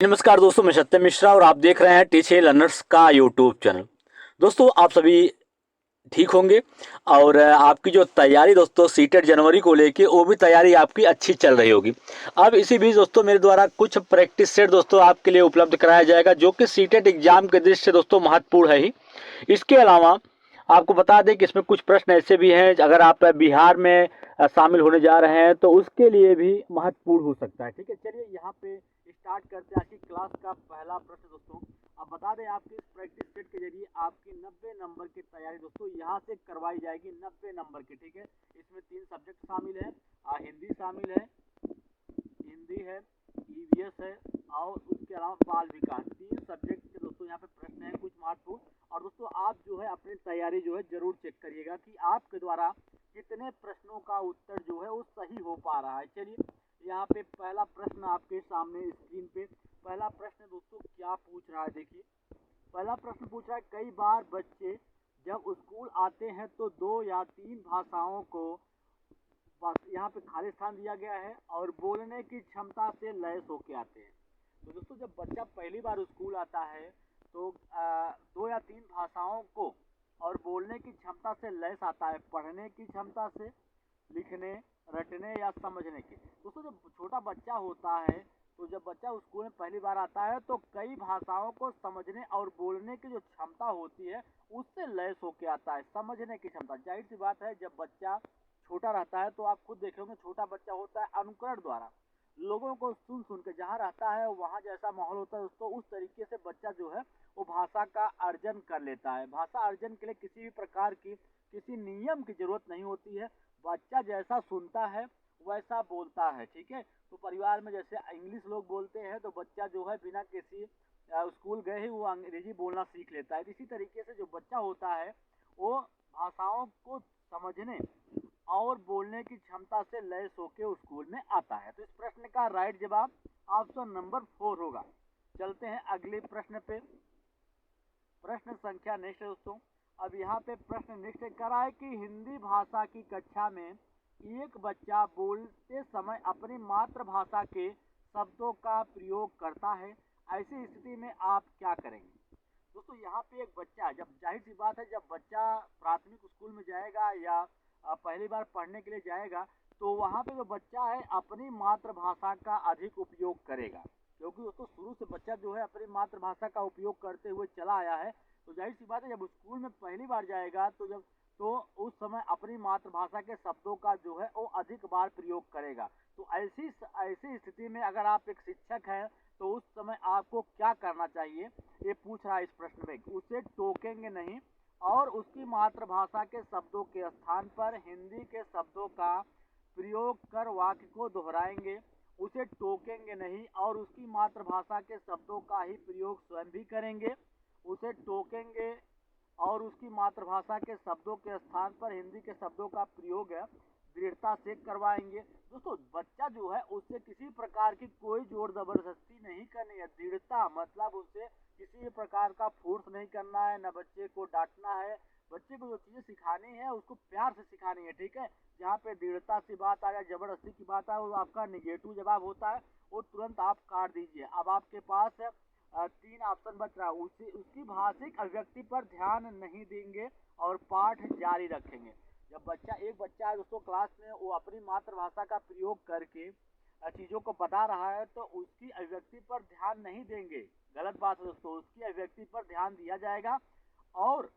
नमस्कार दोस्तों, मैं सत्यम मिश्रा और आप देख रहे हैं टीचे लर्नर्स का यूट्यूब चैनल। दोस्तों, आप सभी ठीक होंगे और आपकी जो तैयारी दोस्तों सीटेट जनवरी को लेके वो भी तैयारी आपकी अच्छी चल रही होगी। अब इसी बीच दोस्तों मेरे द्वारा कुछ प्रैक्टिस सेट दोस्तों आपके लिए उपलब्ध कराया जाएगा जो कि सीटेट एग्जाम के दृष्टि से दोस्तों महत्वपूर्ण है ही। इसके अलावा आपको बता दें कि इसमें कुछ प्रश्न ऐसे भी हैं, अगर आप बिहार में शामिल होने जा रहे हैं तो उसके लिए भी महत्वपूर्ण हो सकता है। ठीक है, चलिए यहाँ पे स्टार्ट करते हैं आज की क्लास का पहला प्रश्न दोस्तों। अब बता दें आपकी इस प्रैक्टिस सेट के जरिए आपकी 90 नंबर की तैयारी दोस्तों यहाँ से करवाई जाएगी। 90 नंबर की, ठीक है। इसमें 3 सब्जेक्ट शामिल है, हिंदी शामिल है, हिंदी है, ईवीएस है और उसके अलावा बाल विकास। 3 सब्जेक्ट के दोस्तों यहाँ पे प्रश्न है कुछ महत्वपूर्ण। और दोस्तों आप जो है अपनी तैयारी जो है जरूर चेक करिएगा कि आपके द्वारा कितने प्रश्नों का उत्तर जो है वो सही हो पा रहा है। चलिए यहाँ पे पहला प्रश्न आपके सामने स्क्रीन पे पहला प्रश्न दोस्तों क्या पूछ रहा है, देखिए। पहला प्रश्न पूछ रहा है, कई बार बच्चे जब स्कूल आते हैं तो 2 या 3 भाषाओं को, बस यहाँ पे खाली स्थान दिया गया है, और बोलने की क्षमता से लैस होके आते हैं। तो दोस्तों जब बच्चा पहली बार स्कूल आता है तो 2 या 3 भाषाओं को और बोलने की क्षमता से लैस आता है, पढ़ने की क्षमता से, लिखने, रटने या समझने की। दोस्तों जब छोटा बच्चा होता है तो जब बच्चा स्कूल में पहली बार आता है तो कई भाषाओं को समझने और बोलने की जो क्षमता होती है उससे लैस होके आता है। समझने की क्षमता, जाहिर सी बात है, जब बच्चा छोटा रहता है तो आप खुद देखेंगे छोटा बच्चा होता है अनुकरण द्वारा, लोगों को सुन सुन के जहाँ रहता है वहाँ जैसा माहौल होता है दोस्तों उस तरीके से बच्चा जो है वो भाषा का अर्जन कर लेता है। भाषा अर्जन के लिए किसी भी प्रकार की किसी नियम की जरूरत नहीं होती है, बच्चा जैसा सुनता है वैसा बोलता है। ठीक है, तो परिवार में जैसे इंग्लिश लोग बोलते हैं तो बच्चा जो है बिना किसी स्कूल गए ही वो अंग्रेजी बोलना सीख लेता है। इसी तरीके से जो बच्चा होता है वो भाषाओं को समझने और बोलने की क्षमता से लैस होकर स्कूल में आता है। तो इस प्रश्न का राइट जवाब ऑप्शन नंबर 4 होगा। चलते हैं अगले प्रश्न पे। प्रश्न संख्या नेक्स्ट दोस्तों। अब यहाँ पे प्रश्न नेक्स्ट करा है कि हिंदी भाषा की कक्षा में एक बच्चा बोलते समय अपनी मातृभाषा के शब्दों का प्रयोग करता है, ऐसी स्थिति में आप क्या करेंगे। दोस्तों यहाँ पे एक बच्चा है, जब जाहिर सी बात है जब बच्चा प्राथमिक स्कूल में जाएगा या पहली बार पढ़ने के लिए जाएगा तो वहाँ पे जो बच्चा है अपनी मातृभाषा का अधिक उपयोग करेगा, क्योंकि दोस्तों शुरू से बच्चा जो है अपनी मातृभाषा का उपयोग करते हुए चला आया है। तो जाहिर सी बात है जब स्कूल में पहली बार जाएगा तो उस समय अपनी मातृभाषा के शब्दों का जो है वो अधिक बार प्रयोग करेगा। तो ऐसी स्थिति में अगर आप एक शिक्षक हैं तो उस समय आपको क्या करना चाहिए, ये पूछ रहा है इस प्रश्न में। उसे टोकेंगे नहीं और उसकी मातृभाषा के शब्दों के स्थान पर हिंदी के शब्दों का प्रयोग कर वाक्य को दोहराएंगे। उसे टोकेंगे नहीं और उसकी मातृभाषा के शब्दों का ही प्रयोग स्वयं भी करेंगे। उसे टोकेंगे और उसकी मातृभाषा के शब्दों के स्थान पर हिंदी के शब्दों का प्रयोग दृढ़ता से करवाएंगे। दोस्तों बच्चा जो है उससे किसी प्रकार की कोई जोर जबरदस्ती नहीं करनी है। दृढ़ता मतलब उससे किसी प्रकार का फोर्स नहीं करना है, न बच्चे को डांटना है। बच्चे को जो चीजें सिखानी है उसको प्यार से सिखानी है। ठीक है, जहाँ पे दृढ़ता से बात आ जाए, जबरदस्ती की बात आए, वो आपका निगेटिव जवाब होता है, वो तुरंत आप काट दीजिए। अब आपके पास 3 ऑप्शन बच रहा है। उसकी भाषिक अभिव्यक्ति पर ध्यान नहीं देंगे और पाठ जारी रखेंगे। जब एक बच्चा है दोस्तों क्लास में, वो अपनी मातृभाषा का प्रयोग करके चीज़ों को बता रहा है तो उसकी अभिव्यक्ति पर ध्यान नहीं देंगे, गलत बात है दोस्तों। उसकी अभिव्यक्ति पर ध्यान दिया जाएगा और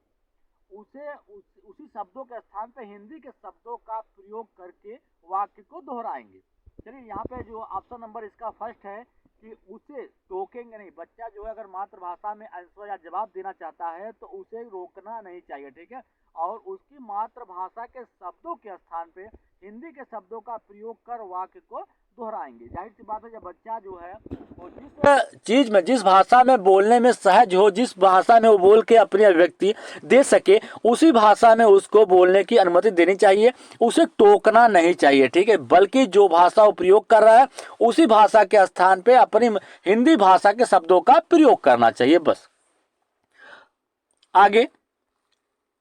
उसी शब्दों के स्थान पर हिंदी के शब्दों का प्रयोग करके वाक्य को दोहराएंगे। चलिए यहाँ पे जो ऑप्शन नंबर इसका फर्स्ट है कि उसे टोकेंगे नहीं। बच्चा जो है अगर मातृभाषा में आंसर या जवाब देना चाहता है तो उसे रोकना नहीं चाहिए। ठीक है, और उसकी मातृभाषा के शब्दों के स्थान पे हिंदी के शब्दों का प्रयोग कर वाक्य को दोहराएंगे। जाहिर सी बात है जब बच्चा जो है वो जिस चीज में, जिस भाषा में बोलने में सहज हो, जिस भाषा में वो बोल के अपनी अभिव्यक्ति दे सके, उसी भाषा में उसको बोलने की अनुमति देनी चाहिए। उसे टोकना नहीं चाहिए। ठीक है, बल्कि जो भाषा वो प्रयोग कर रहा है उसी भाषा के स्थान पे अपनी हिंदी भाषा के शब्दों का प्रयोग करना चाहिए, बस।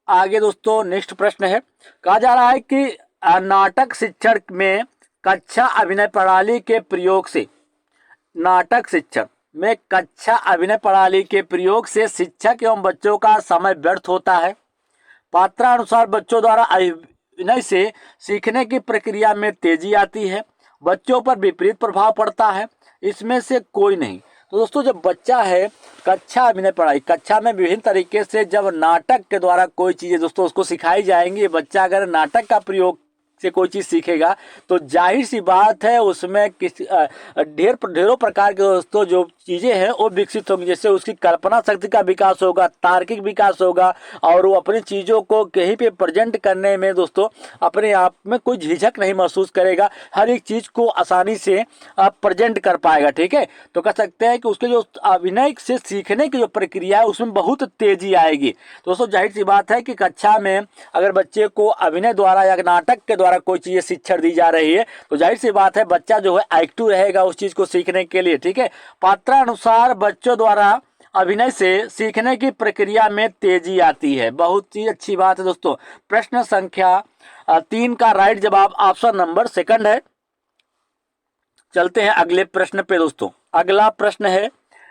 आगे दोस्तों नेक्स्ट प्रश्न है। कहा जा रहा है कि नाटक शिक्षण में कक्षा अभिनय प्रणाली के प्रयोग से, नाटक शिक्षण में कक्षा अभिनय प्रणाली के प्रयोग से शिक्षक एवं बच्चों का समय व्यर्थ होता है। पात्रानुसार बच्चों द्वारा अभिनय से सीखने की प्रक्रिया में तेजी आती है, बच्चों पर विपरीत प्रभाव पड़ता है, इसमें से कोई नहीं। तो दोस्तों जब बच्चा है कक्षा अभिनय पढ़ाई, कक्षा में विभिन्न तरीके से जब नाटक के द्वारा कोई चीज़ें दोस्तों उसको सिखाई जाएंगी, बच्चा अगर नाटक का प्रयोग से कोई चीज़ सीखेगा तो जाहिर सी बात है उसमें ढेरों प्रकार के दोस्तों जो चीज़ें हैं वो विकसित होंगी। जैसे उसकी कल्पना शक्ति का विकास होगा, तार्किक विकास होगा, और वो अपनी चीज़ों को कहीं पे प्रेजेंट करने में दोस्तों अपने आप में कोई झिझक नहीं महसूस करेगा, हर एक चीज़ को आसानी से प्रेजेंट कर पाएगा। ठीक है, तो कह सकते हैं कि उसके जो अभिनय से सीखने की जो प्रक्रिया है उसमें बहुत तेजी आएगी। दोस्तों जाहिर सी बात है कि कक्षा में अगर बच्चे को अभिनय द्वारा या नाटक के द्वारा कोई चीज़ें शिक्षण दी जा रही है तो जाहिर सी बात है बच्चा जो है एक्टिव रहेगा उस चीज़ को सीखने के लिए। ठीक है, पात्रानुसार बच्चों द्वारा अभिनय से सीखने की प्रक्रिया में तेजी आती है। बहुत ही अच्छी बात है दोस्तों। प्रश्न संख्या 3 का राइट जवाब ऑप्शन नंबर सेकंड है। चलते हैं अगले प्रश्न पे दोस्तों। अगला प्रश्न है,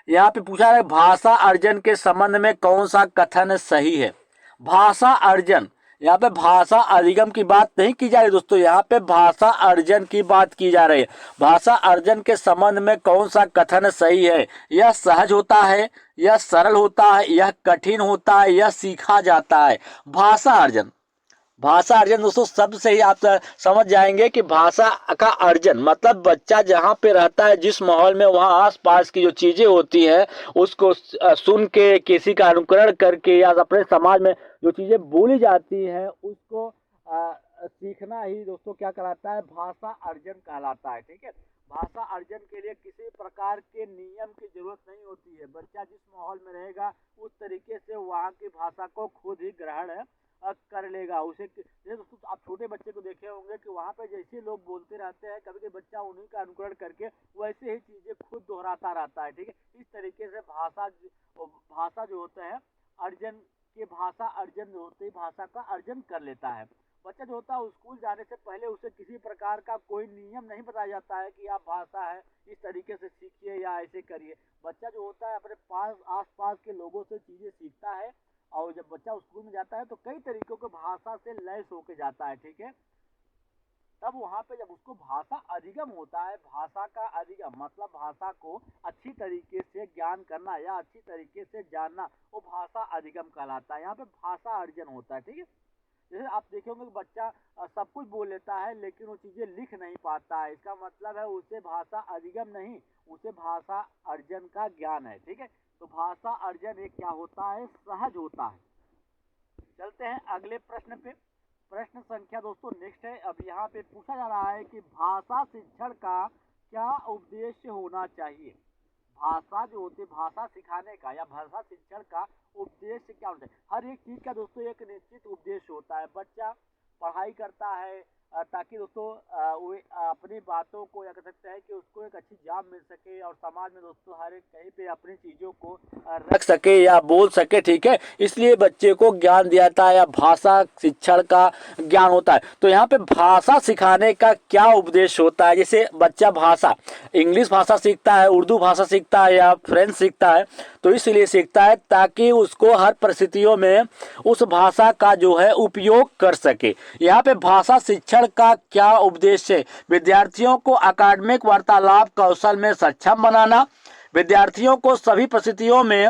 यहाँ पे पूछा है भाषा अर्जन के संबंध में कौन सा कथन सही है। भाषा अर्जन, यहाँ पे भाषा अधिगम की बात नहीं की जा रही दोस्तों, यहाँ पे भाषा अर्जन की बात की जा रही है। भाषा अर्जन के संबंध में कौन सा कथन सही है। यह सहज होता है, यह सरल होता है, यह कठिन होता है, यह सीखा जाता है। भाषा अर्जन, भाषा अर्जन दोस्तों शब्द से ही आप समझ जाएंगे कि भाषा का अर्जन मतलब बच्चा जहाँ पे रहता है जिस माहौल में वहाँ आसपास की जो चीजें होती हैं उसको सुन के, किसी का अनुकरण करके या अपने समाज में जो चीजें बोली जाती हैं उसको सीखना ही दोस्तों क्या कहलाता है, भाषा अर्जन कहलाता है। ठीक है, भाषा अर्जन के लिए किसी प्रकार के नियम की जरूरत नहीं होती है, बच्चा जिस माहौल में रहेगा उस तरीके से वहाँ की भाषा को खुद ही ग्रहण कर लेगा। उसे जैसे दोस्तों आप छोटे बच्चे को देखे होंगे कि वहाँ पे जैसे लोग बोलते रहते हैं कभी कभी बच्चा उन्हीं का अनुकरण करके वैसे ही चीजें खुद दोहराता रहता है। ठीक है, इस तरीके से भाषा जो होता है अर्जन के, भाषा अर्जन जो होते हैं भाषा का अर्जन कर लेता है। बच्चा जो होता है स्कूल जाने से पहले उसे किसी प्रकार का कोई नियम नहीं बताया जाता है कि आप भाषा है इस तरीके से सीखिए या ऐसे करिए। बच्चा जो होता है अपने पास आस पास के लोगों से चीजें सीखता है, और जब बच्चा स्कूल में जाता है तो कई तरीकों के भाषा से लैस होके जाता है। ठीक है, तब वहाँ पे जब उसको भाषा अधिगम होता है, भाषा का अधिगम मतलब भाषा को अच्छी तरीके से ज्ञान करना या अच्छी तरीके से जानना, वो भाषा अधिगम कहलाता है। यहाँ पे भाषा अर्जन होता है। ठीक है, जैसे आप देखेंगे कि बच्चा सब कुछ बोल लेता है लेकिन वो चीजें लिख नहीं पाता है, इसका मतलब है उसे भाषा अधिगम नहीं, उसे भाषा अर्जन का ज्ञान है। ठीक है, तो भाषा अर्जन एक क्या होता है, सहज होता है। चलते हैं अगले प्रश्न पे। प्रश्न संख्या दोस्तों नेक्स्ट है। अब यहाँ पे पूछा जा रहा है कि भाषा शिक्षण का क्या उद्देश्य होना चाहिए। भाषा जो होती है भाषा सिखाने का या भाषा शिक्षण का उद्देश्य क्या होता है। हर एक चीज का दोस्तों एक निश्चित उद्देश्य होता है। बच्चा पढ़ाई करता है ताकि दोस्तों वो अपनी बातों को या कह सकते हैं कि उसको एक अच्छी जॉब मिल सके और समाज में दोस्तों हर एक कहीं पे अपनी चीज़ों को रख सके या बोल सके। ठीक है, इसलिए बच्चे को ज्ञान दिया जाता है या भाषा शिक्षण का ज्ञान होता है। तो यहाँ पे भाषा सिखाने का क्या उपदेश होता है। जैसे बच्चा भाषा इंग्लिश भाषा सीखता है, उर्दू भाषा सीखता है या फ्रेंच सीखता है, तो इसलिए सीखता है ताकि उसको हर परिस्थितियों में उस भाषा का जो है उपयोग कर सके। यहाँ पे भाषा शिक्षण का क्या उद्देश्य है, विद्यार्थियों को अकादमिक वार्तालाप कौशल में सक्षम बनाना, विद्यार्थियों को सभी परिस्थितियों में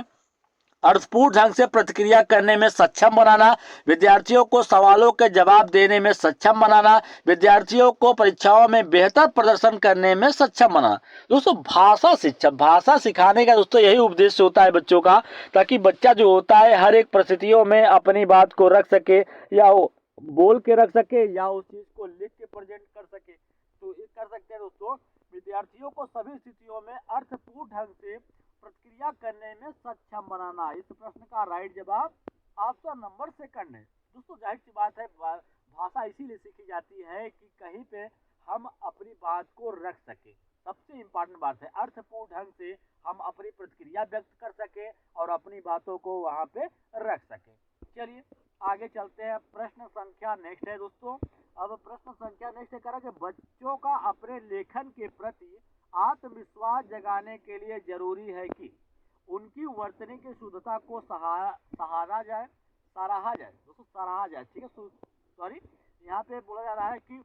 अर्थपूर्ण ढंग से प्रतिक्रिया करने में सक्षम बनाना, विद्यार्थियों को सवालों के जवाब देने में सक्षम बनाना, विद्यार्थियों को परीक्षाओं में बेहतर प्रदर्शन करने में सक्षम बनाना। दोस्तों भाषा शिक्षा, भाषा सिखाने का दोस्तों यही उद्देश्य होता है बच्चों का, ताकि बच्चा जो होता है हर एक परिस्थितियों में अपनी बात को रख सके या वो बोल के रख सके या उस चीज को लिख के प्रेजेंट कर सके। तो ये कर सकते हैं दोस्तों, विद्यार्थियों को सभी स्थितियों में अर्थपूर्ण ढंग से प्रतिक्रिया करने में सक्षम बनाना। इस प्रश्न का राइट जवाब ऑप्शन नंबर सेकंड है। दोस्तों जाहिर सी बात है भाषा इसीलिए सीखी जाती है कि कहीं पे हम अपनी बात को रख सके। सबसे इम्पोर्टेंट बात है अर्थपूर्ण ढंग से हम अपनी प्रतिक्रिया व्यक्त कर सके और अपनी बातों को वहां पे रख सके। चलिए आगे चलते हैं। प्रश्न संख्या नेक्स्ट है दोस्तों। अब प्रश्न संख्या नेक्स्ट करें कि बच्चों का अपने लेखन के प्रति आत्मविश्वास जगाने के लिए जरूरी है कि उनकी वर्तनी की शुद्धता को सराहा जाए दोस्तों, सराहा जाए। ठीक है, सॉरी, यहाँ पे बोला जा रहा है कि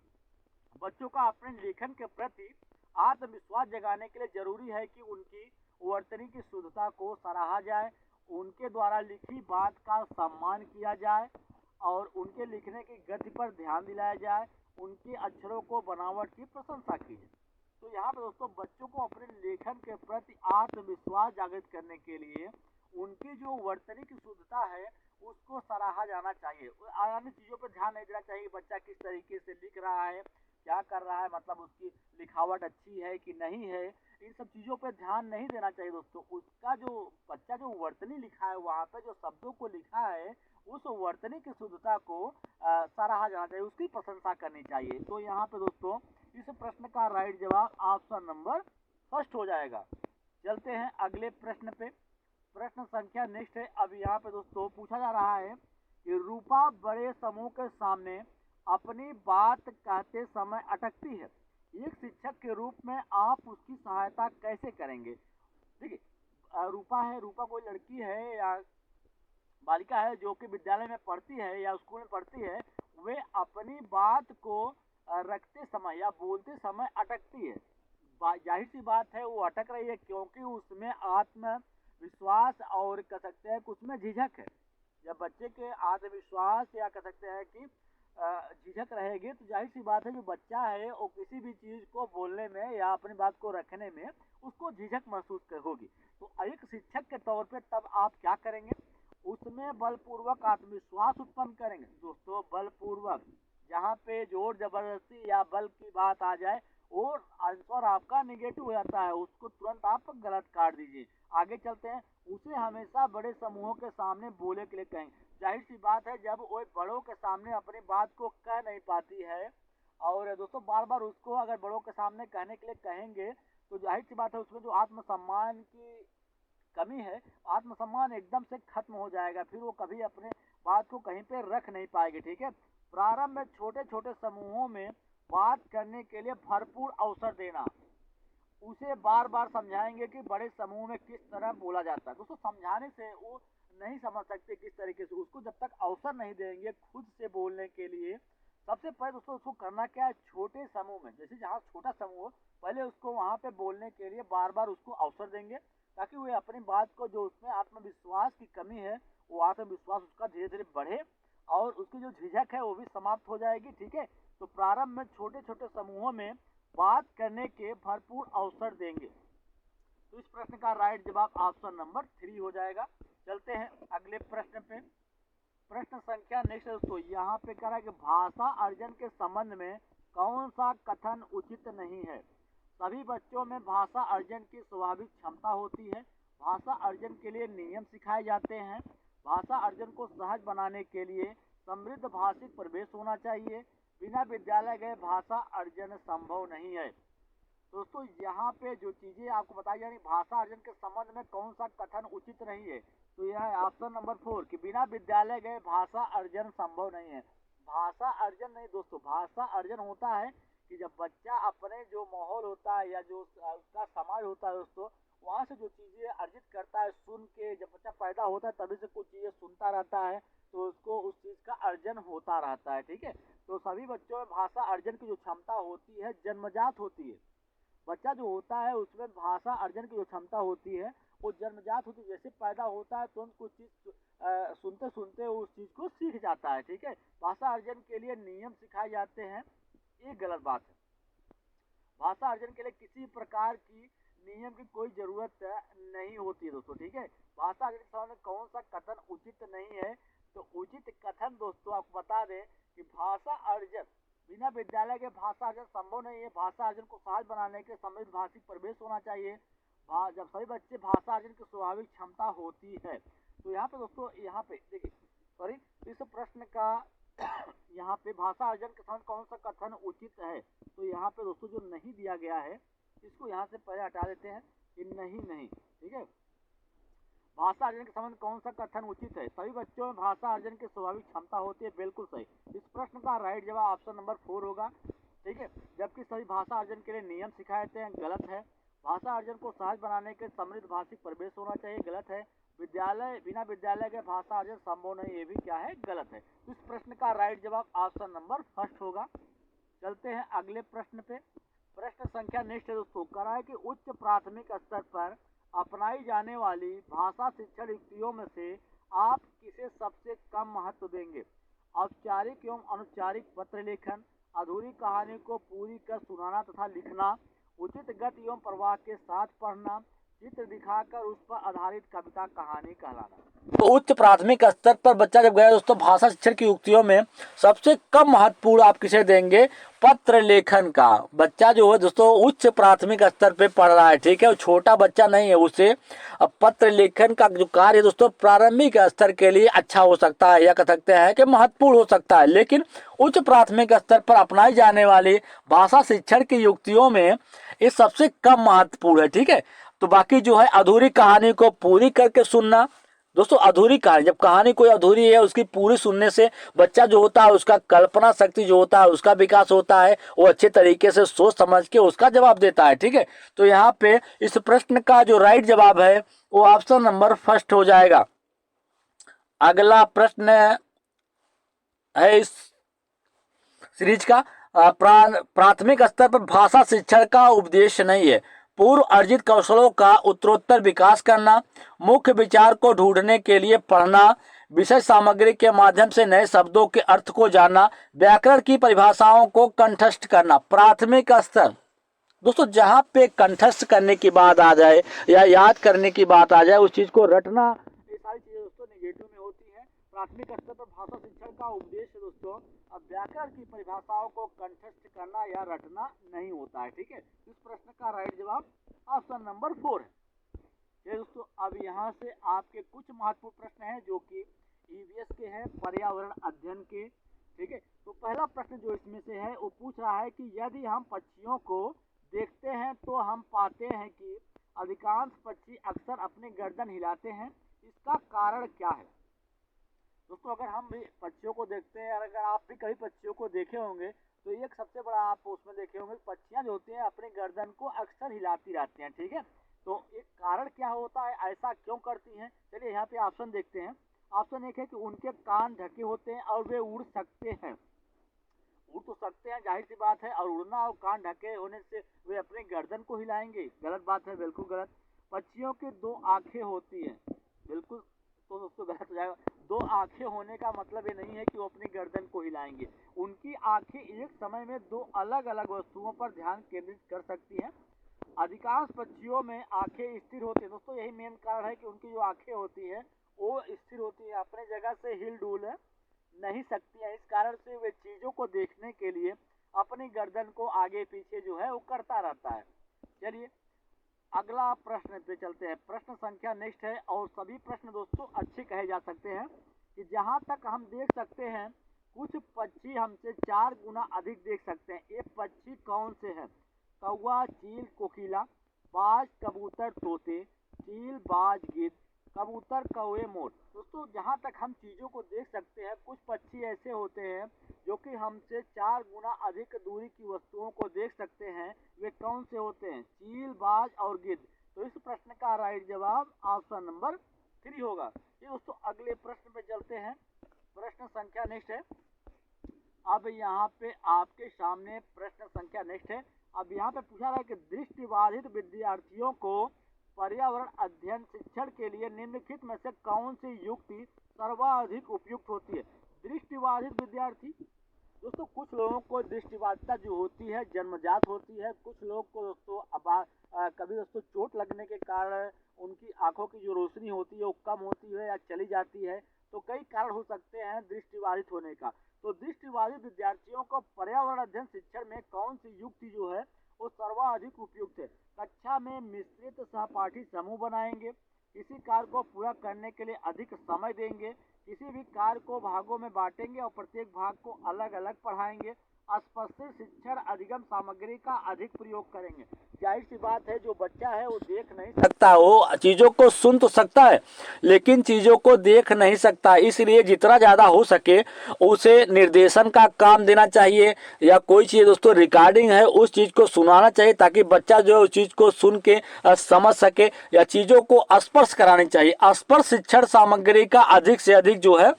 बच्चों का अपने लेखन के प्रति आत्मविश्वास जगाने के लिए जरूरी है कि उनकी वर्तनी की शुद्धता को सराहा जाए, उनके द्वारा लिखी बात का सम्मान किया जाए और उनके लिखने की गति पर ध्यान दिलाया जाए, उनके अक्षरों को बनावट की प्रशंसा की जाए। तो यहाँ पर दोस्तों बच्चों को अपने लेखन के प्रति आत्मविश्वास जागृत करने के लिए उनकी जो वर्तनी की शुद्धता है उसको सराहा जाना चाहिए। अन्य चीज़ों पर ध्यान नहीं देना चाहिए, बच्चा किस तरीके से लिख रहा है, क्या कर रहा है, मतलब उसकी लिखावट अच्छी है कि नहीं है, इन सब चीज़ों पर ध्यान नहीं देना चाहिए दोस्तों। उसका जो बच्चा जो वर्तनी लिखा है, वहाँ पर जो शब्दों को लिखा है, उस वर्तनी की शुद्धता को सराहा जाना चाहिए, उसकी प्रशंसा करनी चाहिए। तो यहाँ पे दोस्तों इस प्रश्न का राइट जवाब ऑप्शन नंबर फर्स्ट हो जाएगा। चलते हैं अगले प्रश्न पे। प्रश्न संख्या नेक्स्ट है। अब यहाँ पे दोस्तों पूछा जा रहा है कि रूपा बड़े समूह के सामने अपनी बात कहते समय अटकती है, एक शिक्षक के रूप में आप उसकी सहायता कैसे करेंगे। देखिए, रूपा है, रूपा कोई लड़की है या बालिका है जो कि विद्यालय में पढ़ती है या स्कूल में पढ़ती है, वे अपनी बात को रखते समय या बोलते समय अटकती है। जाहिर सी बात है वो अटक रही है क्योंकि उसमें आत्मविश्वास और कह सकते हैं कुछ में झिझक है। जब बच्चे के आत्मविश्वास या कह सकते हैं कि झिझक रहेगी तो जाहिर सी बात है जो बच्चा है वो किसी भी चीज़ को बोलने में या अपनी बात को रखने में उसको झिझक महसूस होगी। तो एक शिक्षक के तौर पे तब आप क्या करेंगे, उसमें बलपूर्वक आत्मविश्वास उत्पन्न करेंगे। दोस्तों बलपूर्वक, जहाँ पे जोर जबरदस्ती या बल की बात आ जाए और आंसर आपका निगेटिव हो जाता है, उसको तुरंत आप गलत काट दीजिए। आगे चलते हैं। उसे हमेशा बड़े समूहों के सामने बोलने के लिए कहें। जाहिर सी बात है जब वो बड़ों के सामने अपनी बात को कह नहीं पाती है और दोस्तों बार बार उसको अगर बड़ों के सामने कहने के लिए कहेंगे तो जाहिर सी बात है उसमें जो आत्मसम्मान की कमी है, आत्मसम्मान एकदम से खत्म हो जाएगा, फिर वो कभी अपने बात को कहीं पे रख नहीं पाएगी। ठीक है, प्रारंभ में छोटे छोटे समूहों में बात करने के लिए भरपूर अवसर देना, उसे बार बार समझाएंगे कि बड़े समूह में किस तरह बोला जाता है। दोस्तों समझाने से वो नहीं समझ सकते किस तरीके से, उसको जब तक अवसर नहीं देंगे खुद से बोलने के लिए। सबसे पहले दोस्तों उसको करना क्या है, छोटे समूह में, जैसे जहाँ छोटा समूह पहले उसको वहाँ पे बोलने के लिए बार बार उसको अवसर देंगे ताकि वो अपनी बात को, जो उसमें आत्मविश्वास की कमी है, वो आत्मविश्वास उसका धीरे धीरे बढ़े और उसकी जो झिझक है वो भी समाप्त हो जाएगी। ठीक है, तो प्रारंभ में छोटे छोटे समूहों में बात करने के भरपूर अवसर देंगे। तो इस प्रश्न का राइट जवाब ऑप्शन नंबर 3 हो जाएगा। चलते हैं अगले प्रश्न पे। प्रश्न संख्या नेक्स्ट है दोस्तों, यहाँ पे कह रहा है कि भाषा अर्जन के संबंध में कौन सा कथन उचित नहीं है। सभी बच्चों में भाषा अर्जन की स्वाभाविक क्षमता होती है। भाषा अर्जन के लिए नियम सिखाए जाते हैं। भाषा अर्जन को सहज बनाने के लिए समृद्ध भाषिक प्रवेश होना चाहिए। बिना विद्यालय गए भाषा अर्जन संभव नहीं है। दोस्तों यहाँ पे जो चीज़ें आपको बताई जा रही, भाषा अर्जन के संबंध में कौन सा कथन उचित नहीं है, तो यह है ऑप्शन नंबर 4 कि बिना विद्यालय गए भाषा अर्जन संभव नहीं है। भाषा अर्जन नहीं दोस्तों, भाषा अर्जन होता है कि जब बच्चा अपने जो माहौल होता है या जो उसका समाज होता है दोस्तों, वहाँ से जो चीज़ें अर्जित करता है, सुन के, जब बच्चा पैदा होता है तभी से कुछ चीज़ें सुनता रहता है तो उसको उस चीज़ का अर्जन होता रहता है। ठीक है, तो सभी बच्चों में भाषा अर्जन की जो क्षमता होती है जन्मजात होती है। बच्चा जो होता है उसमें भाषा अर्जन की जो क्षमता होती है वो जन्मजात होती है। जैसे पैदा होता है तो कुछ चीज़ सुनते सुनते उस चीज़ को सीख जाता है। ठीक है, भाषा अर्जन के लिए नियम सिखाए जाते हैं, ये गलत बात है। भाषा अर्जन के लिए किसी प्रकार की नियम की कोई जरूरत नहीं होती है दोस्तों। ठीक है, भाषा अर्जन के सामने कौन सा कथन उचित नहीं है, तो उचित कथन दोस्तों आपको बता दें कि भाषा अर्जन बिना विद्यालय के भाषा अर्जन संभव नहीं है। भाषा अर्जन को सहज बनाने के समृद्ध भाषिक प्रवेश होना चाहिए। जब सभी बच्चे भाषा अर्जन की स्वाभाविक क्षमता होती है। तो यहाँ पे दोस्तों, यहाँ पे देखिए, सॉरी, इस प्रश्न का यहाँ पे भाषा अर्जन के साथ कौन सा कथन उचित है, तो यहाँ पे दोस्तों जो नहीं दिया गया है इसको यहाँ से पहले हटा देते हैं कि नहीं। ठीक है, भाषा अर्जन के संबंध कौन सा कथन उचित है, सभी बच्चों में भाषा अर्जन की स्वाभाविक क्षमता होती है, बिल्कुल सही। इस प्रश्न का राइट जवाब ऑप्शन नंबर 4 होगा। ठीक है, जबकि सभी भाषा अर्जन के लिए नियम सिखाए जाते हैं, गलत है। भाषा अर्जन को सहज बनाने के समृद्ध भाषिक परिवेश होना चाहिए, गलत है। विद्यालय, बिना विद्यालय के भाषा अर्जन संभव नहीं, ये भी क्या है, गलत है। इस प्रश्न का राइट जवाब ऑप्शन नंबर फर्स्ट होगा। चलते हैं अगले प्रश्न पे। प्रश्न संख्या नेक्स्ट है दोस्तों, करा है कि उच्च प्राथमिक स्तर पर अपनाई जाने वाली भाषा शिक्षण युक्तियों में से आप किसे सबसे कम महत्व देंगे? औपचारिक एवं अनौपचारिक पत्र लेखन, अधूरी कहानी को पूरी कर सुनाना तथा लिखना, उचित गति एवं प्रवाह के साथ पढ़ना, चित्र दिखाकर उस पर आधारित कविता कहानी कहलाना। तो उच्च प्राथमिक स्तर पर बच्चा जब गया दोस्तों, भाषा शिक्षण की युक्तियों में सबसे कम महत्वपूर्ण आप किसे देंगे? पत्र लेखन का। बच्चा जो है दोस्तों उच्च प्राथमिक स्तर पे पढ़ रहा है, ठीक है, वो छोटा बच्चा नहीं है, उसे अब पत्र लेखन का जो कार्य है दोस्तों प्रारंभिक स्तर के लिए अच्छा हो सकता है, या कह सकते हैं कि महत्वपूर्ण हो सकता है, लेकिन उच्च प्राथमिक स्तर पर अपनाई जाने वाली भाषा शिक्षण की युक्तियों में ये सबसे कम महत्वपूर्ण है, ठीक है। तो बाकी जो है अधूरी कहानी को पूरी करके सुनना दोस्तों, अधूरी कहानी, जब कहानी कोई अधूरी है उसकी पूरी सुनने से बच्चा जो होता है उसका कल्पना शक्ति जो होता है उसका विकास होता है, वो अच्छे तरीके से सोच समझ के उसका जवाब देता है, ठीक है। तो यहाँ पे इस प्रश्न का जो राइट जवाब है वो ऑप्शन नंबर फर्स्ट हो जाएगा। अगला प्रश्न है इस सीरीज का, प्राथमिक स्तर पर भाषा शिक्षण का उपदेश नहीं है, पूर्व अर्जित कौशलों का उत्तरोत्तर विकास करना, मुख्य विचार को ढूंढने के लिए पढ़ना, विषय सामग्री के माध्यम से नए शब्दों के अर्थ को जानना, व्याकरण की परिभाषाओं को कंठस्थ करना। प्राथमिक स्तर दोस्तों जहाँ पे कंठस्थ करने की बात आ जाए या याद करने की बात आ जाए, उस चीज को रटना, ये सारी चीजें दोस्तों नेगेटिव में होती है। प्राथमिक स्तर पर भाषा शिक्षण का उद्देश्य दोस्तों अब व्याकरण की परिभाषाओं को कंठस्थ करना या रटना नहीं होता है, ठीक है। इस प्रश्न का राइट जवाब ऑप्शन नंबर 4 है। ये दोस्तों अब यहाँ से आपके कुछ महत्वपूर्ण प्रश्न हैं जो कि ईवीएस के हैं, पर्यावरण अध्ययन के, ठीक है। तो पहला प्रश्न जो इसमें से है वो पूछ रहा है कि यदि हम पक्षियों को देखते हैं तो हम पाते हैं कि अधिकांश पक्षी अक्सर अपनी गर्दन हिलाते हैं, इसका कारण क्या है? दोस्तों अगर हम भी पक्षियों को देखते हैं और अगर आप भी कभी पक्षियों को देखे होंगे तो एक सबसे बड़ा आप उसमें देखे होंगे, पक्षियां जो होती हैं अपनी गर्दन को अक्सर हिलाती रहती हैं, ठीक है। तो एक कारण क्या होता है, ऐसा क्यों करती हैं? चलिए यहाँ पे ऑप्शन देखते हैं। ऑप्शन एक है कि उनके कान ढके होते हैं और वे उड़ सकते हैं। उड़ तो सकते हैं, जाहिर सी बात है, और उड़ना और कान ढके होने से वे अपनी गर्दन को हिलाएंगे, गलत बात है, बिल्कुल गलत। पक्षियों की दो आंखें होती हैं, बिल्कुल, तो दोस्तों गलत हो जाएगा। दो आंखें होने का मतलब ये नहीं है कि वो अपनी गर्दन को हिलाएंगे, उनकी आंखें एक समय में दो अलग अलग वस्तुओं पर ध्यान केंद्रित कर सकती हैं। अधिकांश पक्षियों में आंखें स्थिर होती है दोस्तों, यही मेन कारण है कि उनकी जो आंखें होती है वो स्थिर होती है, अपने जगह से हिल डुल नहीं सकती है। इस कारण से वे चीजों को देखने के लिए अपनी गर्दन को आगे पीछे जो है वो करता रहता है। चलिए अगला प्रश्न पे चलते हैं। प्रश्न संख्या नेक्स्ट है, और सभी प्रश्न दोस्तों अच्छे कहे जा सकते हैं कि जहां तक हम देख सकते हैं कुछ पक्षी हमसे 4 गुना अधिक देख सकते हैं। ये पक्षी कौन से हैं? कौवा, चील, कोकिला, बाज, कबूतर, तोते, चील, बाज, गिद्ध, कबूतर, कौवे, मोर। दोस्तों जहाँ तक हम चीज़ों को देख सकते हैं कुछ पक्षी ऐसे होते हैं जो कि हमसे 4 गुना अधिक दूरी की वस्तुओं को देख सकते हैं। वे कौन से होते हैं? चील, बाज और गिद्ध। तो इस प्रश्न का राइट जवाब ऑप्शन नंबर 3 होगा। ये दोस्तों अगले प्रश्न पे चलते हैं। प्रश्न संख्या नेक्स्ट है। अब यहाँ पे आपके सामने प्रश्न संख्या नेक्स्ट है। अब यहाँ पे पूछा रहा है कि दृष्टिबाधित विद्यार्थियों को पर्यावरण अध्ययन शिक्षण के लिए निम्नलिखित में से कौन सी युक्ति सर्वाधिक उपयुक्त होती है? दृष्टिबाधित विद्यार्थी दोस्तों, कुछ लोगों को दृष्टिबाधिता जो होती है जन्मजात होती है, कुछ लोग को दोस्तों कभी दोस्तों चोट लगने के कारण उनकी आंखों की जो रोशनी होती है वो कम होती है या चली जाती है। तो कई कारण हो सकते हैं दृष्टिबाधित होने का। तो दृष्टिबाधित विद्यार्थियों को पर्यावरण अध्ययन शिक्षण में कौन सी युक्ति जो है वो सर्वाधिक उपयुक्त है? कक्षा में मिश्रित सहपाठी समूह बनाएंगे, किसी कार्य को पूरा करने के लिए अधिक समय देंगे, किसी भी कार्य को भागों में बांटेंगे और प्रत्येक भाग को अलग अलग पढ़ाएंगे, स्पष्ट शिक्षण अधिगम सामग्री का अधिक प्रयोग करेंगे। जाहिर सी बात है जो बच्चा है वो देख नहीं सकता, वो चीज़ों को सुन तो सकता है लेकिन चीज़ों को देख नहीं सकता। इसलिए जितना ज़्यादा हो सके उसे निर्देशन का काम देना चाहिए, या कोई चीज़ दोस्तों रिकॉर्डिंग है उस चीज़ को सुनाना चाहिए ताकि बच्चा जो है उस चीज़ को सुन के समझ सके, या चीज़ों को स्पर्श करानी चाहिए। स्पर्श शिक्षण सामग्री का अधिक से अधिक जो है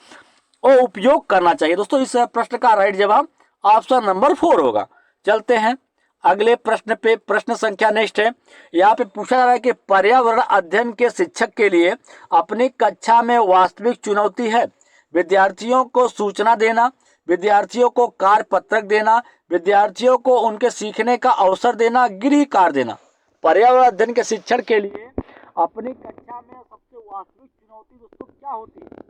वो उपयोग करना चाहिए। दोस्तों इस प्रश्न का राइट जवाब ऑप्शन नंबर 4 होगा। चलते हैं अगले प्रश्न पे। प्रश्न संख्या नेक्स्ट है, यहाँ पे पूछा जा रहा है कि पर्यावरण अध्ययन के शिक्षक के लिए अपनी कक्षा में वास्तविक चुनौती है विद्यार्थियों को सूचना देना, विद्यार्थियों को कार्य पत्रक देना, विद्यार्थियों को उनके सीखने का अवसर देना, गृह कार्य देना। पर्यावरण अध्ययन के शिक्षण के लिए अपनी कक्षा में सबसे वास्तविक चुनौती दोस्तों क्या होती है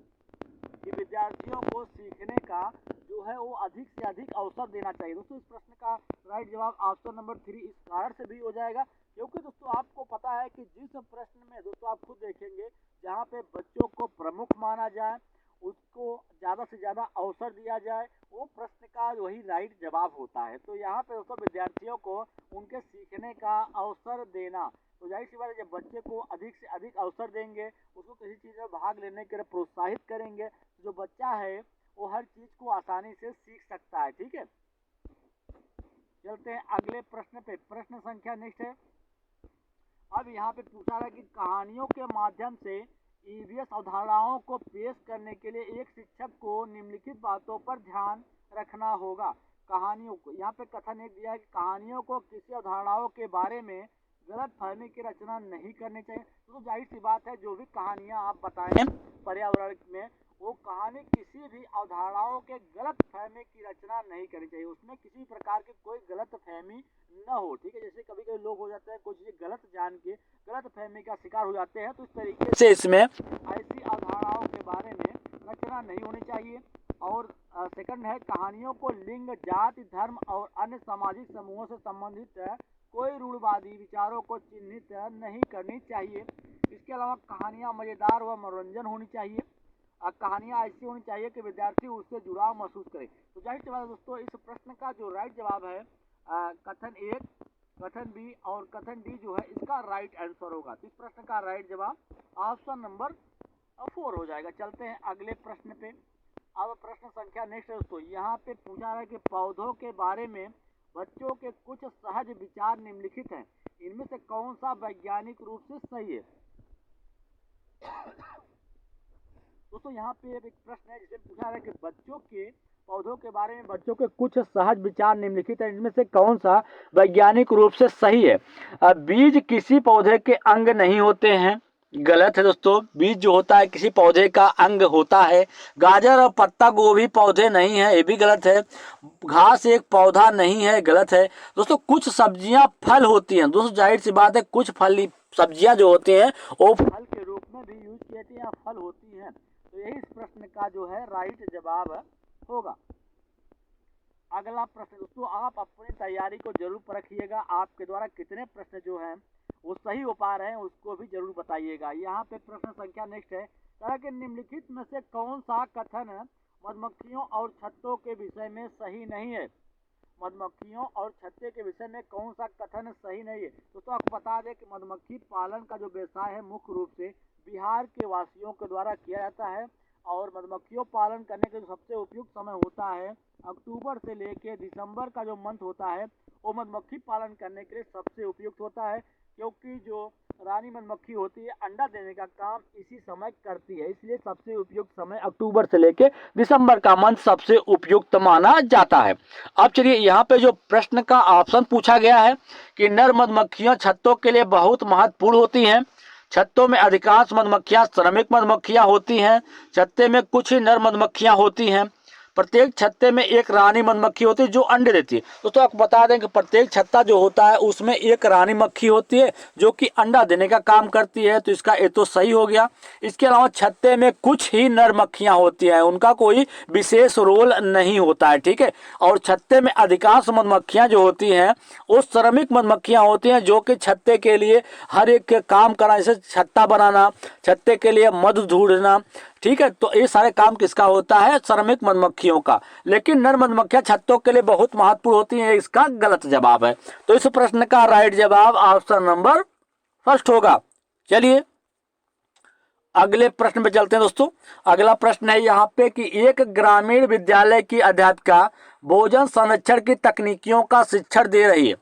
कि विद्यार्थियों को सीखने का जो है वो अधिक से अधिक अवसर देना चाहिए। दोस्तों इस प्रश्न का राइट जवाब ऑप्शन नंबर 3 इस कारण से भी हो जाएगा क्योंकि दोस्तों आपको पता है कि जिस प्रश्न में दोस्तों आप खुद देखेंगे जहाँ पे बच्चों को प्रमुख माना जाए, उसको ज़्यादा से ज़्यादा अवसर दिया जाए, वो प्रश्न का वही राइट जवाब होता है। तो यहाँ पे दोस्तों विद्यार्थियों को उनके सीखने का अवसर देना, तो जाहिर सी बात है जब बच्चे को अधिक से अधिक अवसर देंगे, उसको किसी चीज़ में भाग लेने के लिए प्रोत्साहित करेंगे, तो जो बच्चा है वो हर चीज़ को आसानी से सीख सकता है। ठीक है, चलते हैं अगले प्रश्न पे। प्रश्न संख्या नेक्स्ट है, अब यहाँ पे पूछा रहा है कि कहानियों के माध्यम से ईवीएस अवधारणाओं को पेश करने के लिए एक शिक्षक को निम्नलिखित बातों पर ध्यान रखना होगा। कहानियों को, यहाँ पे कथन एक दिया है कि कहानियों को किसी अवधारणाओं के बारे में गलत फहमी की रचना नहीं करनी चाहिए। तो जाहिर सी बात है जो भी कहानियाँ आप बताएं पर्यावरण में, वो कहानी किसी भी अवधारणाओं के गलत फहमी की रचना नहीं करनी चाहिए, उसमें किसी प्रकार की कोई गलत फहमी न हो। ठीक है, जैसे कभी कभी लोग हो जाते हैं कुछ चीज़ें गलत जान के गलत फहमी का शिकार हो जाते हैं, तो इस तरीके से इसमें ऐसी अवधारणाओं के बारे में रचना नहीं होनी चाहिए। और सेकंड है, कहानियों को लिंग, जाति, धर्म और अन्य सामाजिक समूहों से संबंधित कोई रूढ़वादी विचारों को चिन्हित नहीं करनी चाहिए। इसके अलावा कहानियाँ मज़ेदार व मनोरंजन होनी चाहिए। कहानियाँ ऐसी होनी चाहिए कि विद्यार्थी उससे जुड़ाव महसूस करे। तो जाहिर सी बात है दोस्तों इस प्रश्न का जो राइट जवाब है कथन ए, कथन बी और कथन डी जो है इसका राइट आंसर होगा। तो इस प्रश्न का राइट जवाब ऑप्शन नंबर 4 हो जाएगा। चलते हैं अगले प्रश्न पे। अब प्रश्न संख्या नेक्स्ट है दोस्तों, यहाँ पे पूछा है कि पौधों के बारे में बच्चों के कुछ सहज विचार निम्नलिखित हैं, इनमें से कौन सा वैज्ञानिक रूप से सही है। दोस्तों यहाँ पे एक प्रश्न है जिसे पूछा है कि बच्चों के पौधों के बारे में बच्चों के कुछ सहज विचार निम्नलिखित हैं, इनमें से कौन सा वैज्ञानिक रूप से सही है। बीज किसी पौधे के अंग नहीं होते हैं, गलत है दोस्तों। बीज जो होता है किसी पौधे का अंग होता है। गाजर और पत्ता गोभी पौधे नहीं है, ये भी गलत है। घास एक पौधा नहीं है, गलत है दोस्तों। कुछ सब्जियां फल होती हैं दोस्तों, जाहिर सी बात है कुछ फल सब्जियां जो होती हैं वो फल के रूप में भी यूज की जाती हैं, फल होती हैं। तो यही इस प्रश्न का जो है राइट जवाब होगा। अगला प्रश्न दोस्तों, आप अपनी तैयारी को जरूर परखिएगा, आपके द्वारा कितने प्रश्न जो हैं वो सही हो पा रहे हैं उसको भी जरूर बताइएगा। यहाँ पे प्रश्न संख्या नेक्स्ट है, तरह के निम्नलिखित में से कौन सा कथन मधुमक्खियों और छत्तों के विषय में सही नहीं है। मधुमक्खियों और छत्ते के विषय में कौन सा कथन सही नहीं है। दोस्तों आपको बता दें कि मधुमक्खी पालन का जो व्यवसाय है मुख्य रूप से बिहार के वासियों के द्वारा किया जाता है, और मधुमक्खियों पालन करने का जो सबसे उपयुक्त समय होता है अक्टूबर से लेकर दिसंबर का जो मंथ होता है वो मधुमक्खी पालन करने के लिए सबसे उपयुक्त होता है, क्योंकि जो रानी मधुमक्खी होती है अंडा देने का काम इसी समय करती है, इसलिए सबसे उपयुक्त समय अक्टूबर से लेकर दिसंबर का मंथ सबसे उपयुक्त माना जाता है। अब चलिए यहाँ पे जो प्रश्न का ऑप्शन पूछा गया है कि नर मधुमक्खियां छत्तों के लिए बहुत महत्वपूर्ण होती हैं। छत्तों में अधिकांश मधुमक्खियां श्रमिक मधुमक्खियां होती हैं। छत्ते में कुछ ही नर मधुमक्खियां होती हैं। प्रत्येक छत्ते में एक रानी मधुमक्खी होती है जो अंडे देती है। दोस्तों आपको बता दें कि प्रत्येक छत्ता जो होता है उसमें एक रानी मक्खी होती है जो कि अंडा देने का काम करती है, तो इसका ये तो सही हो गया। इसके अलावा छत्ते में कुछ ही नर मक्खियां होती हैं, उनका कोई विशेष रोल नहीं होता है। ठीक है, और छत्ते में अधिकांश मधुमक्खियां जो होती हैं वो श्रमिक मधुमक्खियां होती हैं जो कि छत्ते के लिए हर एक काम करना, जैसे छत्ता बनाना, छत्ते के लिए मधु ढूंढना, ठीक है। तो ये सारे काम किसका होता है? श्रमिक मधुमक्खियों का। लेकिन नर मधुमक्खियां छत्तों के लिए बहुत महत्वपूर्ण होती हैं, इसका गलत जवाब है। तो इस प्रश्न का राइट जवाब ऑप्शन नंबर फर्स्ट होगा। चलिए अगले प्रश्न पे चलते हैं दोस्तों। अगला प्रश्न है यहाँ पे कि एक ग्रामीण विद्यालय की अध्यापिका भोजन संरक्षण की तकनीकियों का शिक्षण दे रही है,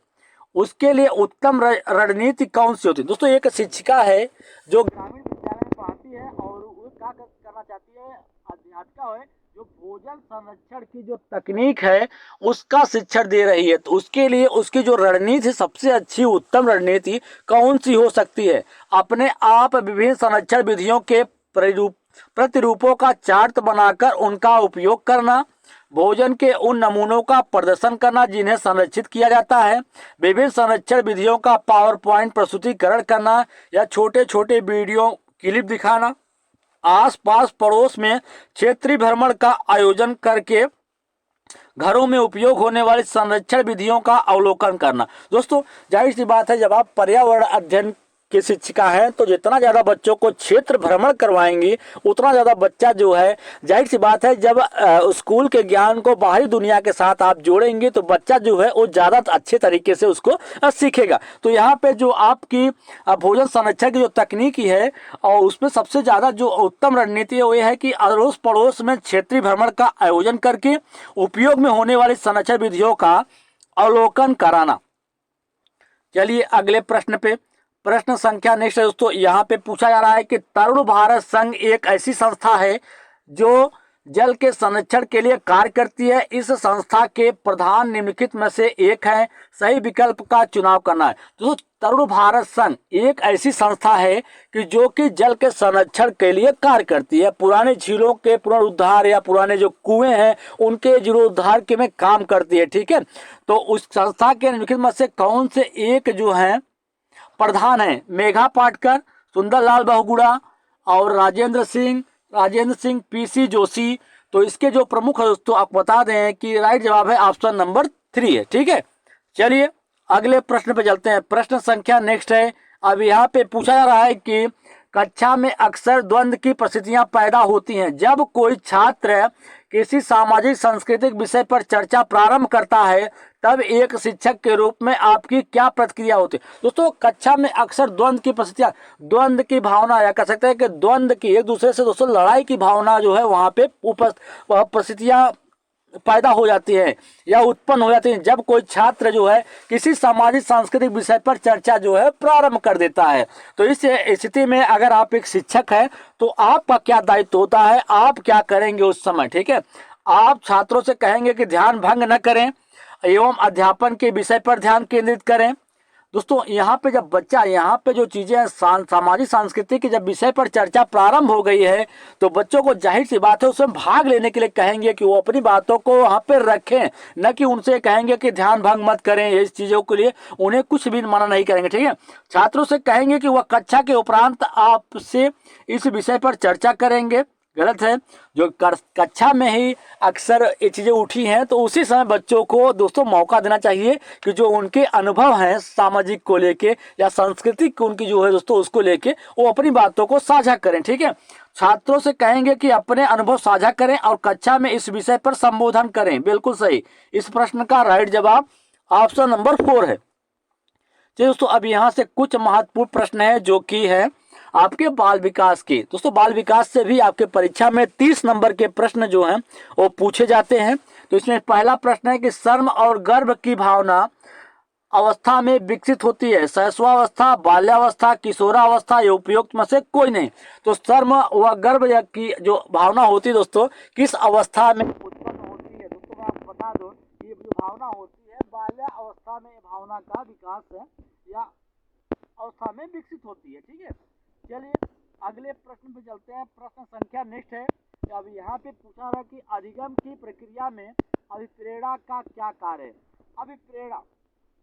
उसके लिए उत्तम रणनीति कौन सी होती है? दोस्तों एक शिक्षिका है जो ग्रामीण विद्यालय में पढ़ाती है और वो क्या करना चाहती है, अध्यापिका है जो भोजन संरक्षण की जो तकनीक है उसका शिक्षण दे रही है। तो उसके लिए उसकी जो रणनीति सबसे अच्छी उत्तम रणनीति कौन सी हो सकती है? अपने आप विभिन्न संरक्षण विधियों के प्रतिरूपों का चार्ट बनाकर उनका उपयोग करना, भोजन के उन नमूनों का प्रदर्शन करना जिन्हें संरक्षित किया जाता है, विभिन्न संरक्षण विधियों का पावर पॉइंट प्रस्तुतिकरण करना या छोटे छोटे वीडियो क्लिप दिखाना, आस पास पड़ोस में क्षेत्रीय भ्रमण का आयोजन करके घरों में उपयोग होने वाली संरक्षण विधियों का अवलोकन करना। दोस्तों जाहिर सी बात है, जब आप पर्यावरण अध्ययन की शिक्षिका है तो जितना ज़्यादा बच्चों को क्षेत्र भ्रमण करवाएंगी उतना ज़्यादा बच्चा जो है, जाहिर सी बात है जब स्कूल के ज्ञान को बाहरी दुनिया के साथ आप जोड़ेंगे तो बच्चा जो है वो ज़्यादा अच्छे तरीके से उसको सीखेगा। तो यहाँ पे जो आपकी भोजन संरक्षण की जो तकनीकी है और उसमें सबसे ज़्यादा जो उत्तम रणनीति है वो ये है कि अड़ोस पड़ोस में क्षेत्रीय भ्रमण का आयोजन करके उपयोग में होने वाली संरक्षण विधियों का अवलोकन कराना। चलिए अगले प्रश्न पे, प्रश्न संख्या नेक्स्ट है दोस्तों। यहाँ पे पूछा जा रहा है कि तरुण भारत संघ एक ऐसी संस्था है जो जल के संरक्षण के लिए कार्य करती है, इस संस्था के प्रधान निम्नलिखित में से एक है, सही विकल्प का चुनाव करना है। दोस्तों तरुण भारत संघ एक ऐसी संस्था है कि जो कि जल के संरक्षण के लिए कार्य करती है, पुराने झीलों के पुनरुद्धार या पुराने जो कुएं हैं उनके जीर्णोद्धार के में काम करती है। ठीक है, तो उस संस्था के निम्नलिखित में से कौन से एक जो है प्रधान है? मेघा पाटकर, सुंदरलाल बहुगुणा और राजेंद्र सिंह पीसी जोशी। तो इसके जो प्रमुख है दोस्तों आप बता दें कि राइट जवाब है ऑप्शन नंबर 3 है। ठीक है, चलिए अगले प्रश्न पे चलते हैं। प्रश्न संख्या नेक्स्ट है। अब यहाँ पे पूछा जा रहा है कि कक्षा में अक्सर द्वंद्व की परिस्थितियां पैदा होती हैं जब कोई छात्र किसी सामाजिक सांस्कृतिक विषय पर चर्चा प्रारंभ करता है, तब एक शिक्षक के रूप में आपकी क्या प्रतिक्रिया होती है? दोस्तों कक्षा में अक्सर द्वंद्व की परिस्थितियां, द्वंद्व की भावना या कह सकते हैं कि द्वंद्व की, एक दूसरे से दोस्तों लड़ाई की भावना जो है वहां पे परिस्थितियां पैदा हो जाती है या उत्पन्न हो जाती है जब कोई छात्र जो है किसी सामाजिक सांस्कृतिक विषय पर चर्चा जो है प्रारंभ कर देता है। तो इस स्थिति में अगर आप एक शिक्षक हैं तो आपका क्या दायित्व होता है, आप क्या करेंगे उस समय? ठीक है, आप छात्रों से कहेंगे कि ध्यान भंग न करें एवं अध्यापन के विषय पर ध्यान केंद्रित करें। दोस्तों यहाँ पे जब बच्चा, यहाँ पे जो चीजें सामाजिक सांस्कृतिक के जब विषय पर चर्चा प्रारंभ हो गई है तो बच्चों को जाहिर सी बात है उसमें भाग लेने के लिए कहेंगे कि वो अपनी बातों को वहाँ पे रखें, न कि उनसे कहेंगे कि ध्यान भंग मत करें। इस चीजों के लिए उन्हें कुछ भी मना नहीं करेंगे। ठीक है, छात्रों से कहेंगे कि वह कक्षा के उपरांत आपसे इस विषय पर चर्चा करेंगे। गलत है, जो कक्षा में ही अक्सर ये चीज़ें उठी हैं तो उसी समय बच्चों को दोस्तों मौका देना चाहिए कि जो उनके अनुभव हैं सामाजिक को लेके या सांस्कृतिक उनकी जो है दोस्तों उसको लेके वो अपनी बातों को साझा करें। ठीक है, छात्रों से कहेंगे कि अपने अनुभव साझा करें और कक्षा में इस विषय पर संबोधन करें। बिल्कुल सही, इस प्रश्न का राइट जवाब ऑप्शन नंबर 4 है। चलिए दोस्तों अब यहाँ से कुछ महत्वपूर्ण प्रश्न है जो कि है आपके बाल विकास के। दोस्तों बाल विकास से भी आपके परीक्षा में 30 नंबर के प्रश्न जो हैं वो पूछे जाते हैं। तो इसमें पहला प्रश्न है कि शर्म और गर्व की भावना अवस्था में विकसित होती है, शैशवावस्था, बाल्यावस्था, किशोरावस्था या उपयुक्त में से कोई नहीं। तो शर्म व गर्व की जो भावना होती है दोस्तों किस अवस्था में उत्पन्न होती है? दोस्तों मैं आपको बता दूं ये जो भावना होती है बाल्यावस्था में भावना का विकास है या अवस्था में विकसित होती है। ठीक है, चलिए अगले प्रश्न पे चलते हैं। प्रश्न संख्या नेक्स्ट है। अब यहाँ पे पूछा रहा कि अधिगम की प्रक्रिया में अभिप्रेरणा का क्या कार्य है? अभिप्रेरणा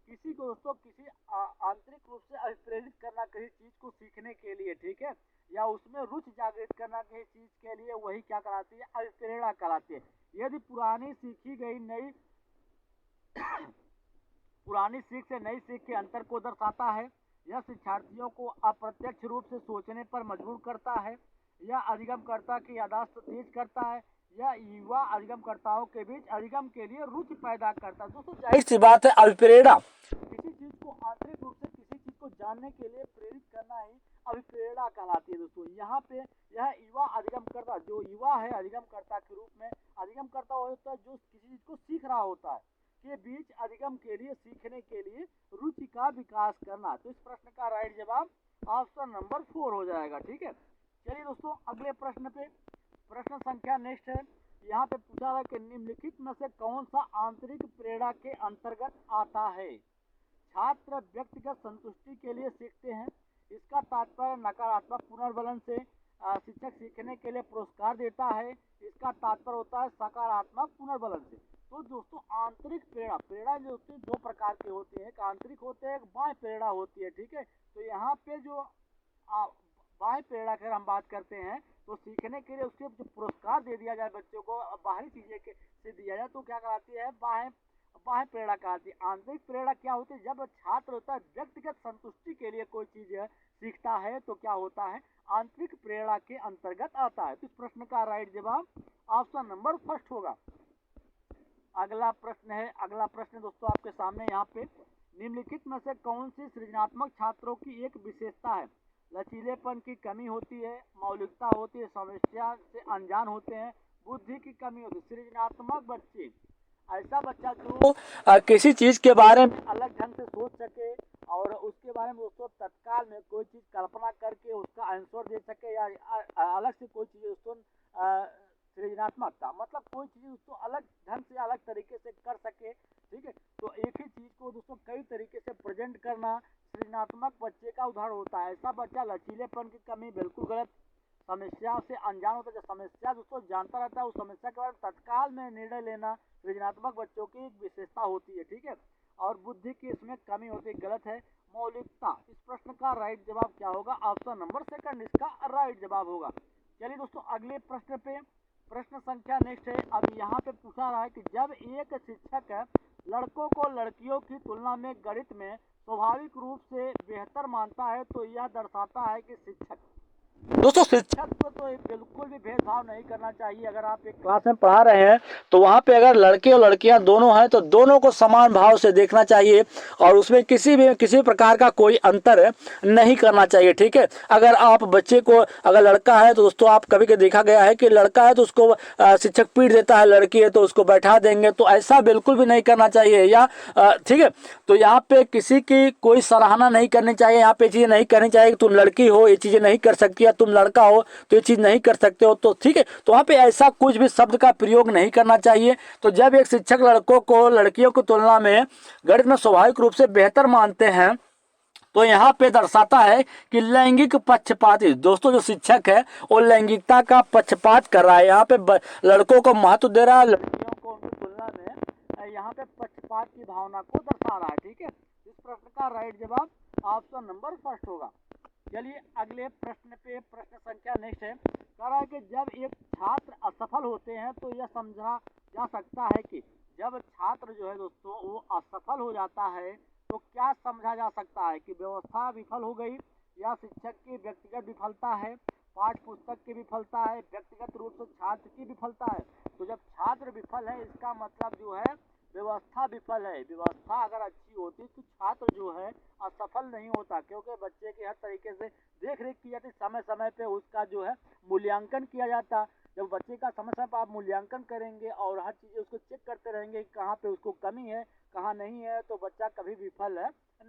किसी को दोस्तों किसी आंतरिक रूप से अभिप्रेरित करना किसी चीज को सीखने के लिए, ठीक है, या उसमें रुचि जागृत करना किसी चीज के लिए, वही क्या कराती है? अभिप्रेरणा कराती है। यदि पुरानी सीखी गई नई पुरानी सीख से नई सीख के अंतर को दर्शाता है, यह शिक्षार्थियों को अप्रत्यक्ष रूप से सोचने पर मजबूर करता है, यह अधिगमकर्ता की याददाश्त तेज करता है, यह युवा अधिगमकर्ताओं के बीच अधिगम के लिए रुचि पैदा करता है। दोस्तों जाहिर सी बात है, अभिप्रेरणा किसी चीज को आंतरिक रूप से किसी चीज को जानने के लिए प्रेरित करना ही अभिप्रेरणा कहलाती है। दोस्तों यहाँ पे यह युवा अधिगमकर्ता, जो युवा है अधिगमकर्ता के रूप में, अधिगमकर्ता होता है जो किसी चीज को सीख रहा होता है, के बीच अधिगम के लिए, सीखने के लिए रुचि का विकास करना। तो इस प्रश्न का राइट जवाब ऑप्शन नंबर 4 हो जाएगा। ठीक है, चलिए दोस्तों अगले प्रश्न पे, प्रश्न संख्या नेक्स्ट है। यहाँ पे पूछा है कि निम्नलिखित में से कौन सा आंतरिक प्रेरणा के अंतर्गत आता है। छात्र व्यक्तिगत संतुष्टि के लिए सीखते हैं, इसका तात्पर्य नकारात्मक पुनर्बलन से। शिक्षक सीखने के लिए पुरस्कार देता है, इसका तात्पर्य होता है सकारात्मक पुनर्बलन से। तो दोस्तों आंतरिक प्रेरणा, प्रेरणा जो होती है दो प्रकार की होती है, एक आंतरिक होते हैं, एक बाह्य प्रेरणा होती है। ठीक है, तो यहाँ पे जो बाह्य प्रेरणा की हम बात करते हैं तो सीखने के लिए उसके जो पुरस्कार दे दिया जाए बच्चों को, बाहरी चीजें से दिया जाए तो क्या कहलाती है, बाह्य प्रेरणा कहलाती है। आंतरिक प्रेरणा क्या होती है, जब छात्र होता है व्यक्तिगत संतुष्टि के लिए कोई चीज सीखता है तो क्या होता है, आंतरिक प्रेरणा के अंतर्गत आता है। तो इस प्रश्न का राइट जवाब ऑप्शन नंबर फर्स्ट होगा। अगला प्रश्न है, अगला प्रश्न दोस्तों आपके सामने यहाँ पे, निम्नलिखित में से कौन सी सृजनात्मक छात्रों की एक विशेषता है। लचीलेपन की कमी होती है, मौलिकता होती है, समस्या से अनजान होते हैं, बुद्धि की कमी होती है। सृजनात्मक बच्चे, ऐसा बच्चा जो किसी चीज के बारे में अलग ढंग से सोच सके और उसके बारे में दोस्तों तत्काल में कोई चीज कल्पना करके उसका आंसर दे सके, या अलग से कोई चीज दोस्तों सृजनात्मकता मतलब कोई चीज उसको अलग ढंग से अलग तरीके से कर सके। ठीक है, तो एक ही चीज को दोस्तों कई तरीके से प्रेजेंट करना सृजनात्मक बच्चे का उदाहरण होता है। ऐसा बच्चा लचीलेपन की कमी बिल्कुल गलत, समस्या से अनजान होता है, जब समस्या दोस्तों जानता रहता है उस समस्या के बारे में तत्काल में निर्णय लेना सृजनात्मक बच्चों की एक विशेषता होती है। ठीक है, और बुद्धि की इसमें कमी होती है, गलत है। मौलिकता, इस प्रश्न का राइट जवाब क्या होगा, ऑप्शन नंबर सेकंड इसका राइट जवाब होगा। चलिए दोस्तों अगले प्रश्न पे, प्रश्न संख्या नेक्स्ट है। अब यहाँ पे पूछा रहा है कि जब एक शिक्षक लड़कों को लड़कियों की तुलना में गणित में स्वाभाविक रूप से बेहतर मानता है तो यह दर्शाता है कि शिक्षक, दोस्तों शिक्षक को तो बिल्कुल भी भेदभाव नहीं करना चाहिए। अगर आप एक क्लास में पढ़ा रहे हैं तो वहाँ पे अगर लड़के और लड़कियां दोनों हैं तो दोनों को समान भाव से देखना चाहिए और उसमें किसी प्रकार का कोई अंतर नहीं करना चाहिए। ठीक है, अगर आप बच्चे को, अगर लड़का है तो दोस्तों आप कभी कभी देखा गया है कि लड़का है तो उसको शिक्षक पीट देता है, लड़की है तो उसको बैठा देंगे, तो ऐसा बिल्कुल भी नहीं करना चाहिए। या ठीक है, तो यहाँ पे किसी की कोई सराहना नहीं करनी चाहिए, यहाँ पे चीजें नहीं करनी चाहिए कि तुम लड़की हो ये चीजें नहीं कर सकती, या तुम लड़का हो तो ये चीज नहीं कर सकते हो। तो ठीक है, तो वहाँ पे ऐसा कुछ भी शब्द का प्रयोग नहीं करना चाहिए। तो जब एक शिक्षक लड़कों को लड़कियों की तुलना में गणित में स्वाभाविक रूप से बेहतर मानते हैं तो यहाँ पे दर्शाता है कि लैंगिक पक्षपाती, दोस्तों जो शिक्षक है वो लैंगिकता का पक्षपात कर रहा है। यहाँ पे लड़कों को महत्व दे रहा है, लड़कियों को उनकी तुलना में यहाँ पे पक्षपात की भावना को दर्शा रहा है। ठीक है, इस प्रश्न का राइट जवाब ऑप्शन नंबर फर्स्ट होगा। चलिए अगले प्रश्न पे, प्रश्न संख्या नेक्स्ट है, कह रहा है कि जब एक छात्र असफल होते हैं तो यह समझा जा सकता है कि, जब छात्र जो है दोस्तों वो असफल हो जाता है तो क्या समझा जा सकता है कि व्यवस्था विफल हो गई, या शिक्षक की व्यक्तिगत विफलता है, पाठ्य पुस्तक की विफलता है, व्यक्तिगत रूप से छात्र की विफलता है। तो जब छात्र विफल है इसका मतलब जो है व्यवस्था विफल है। व्यवस्था अगर अच्छी होती तो छात्र जो है असफल नहीं होता, क्योंकि बच्चे की हर तरीके से देख रेख की जाती, समय समय पे उसका जो है मूल्यांकन किया जाता। जब बच्चे का समय समय पर आप मूल्यांकन करेंगे और हर चीज़ें उसको चेक करते रहेंगे कि कहाँ पे उसको कमी है कहाँ नहीं है, तो बच्चा कभी विफल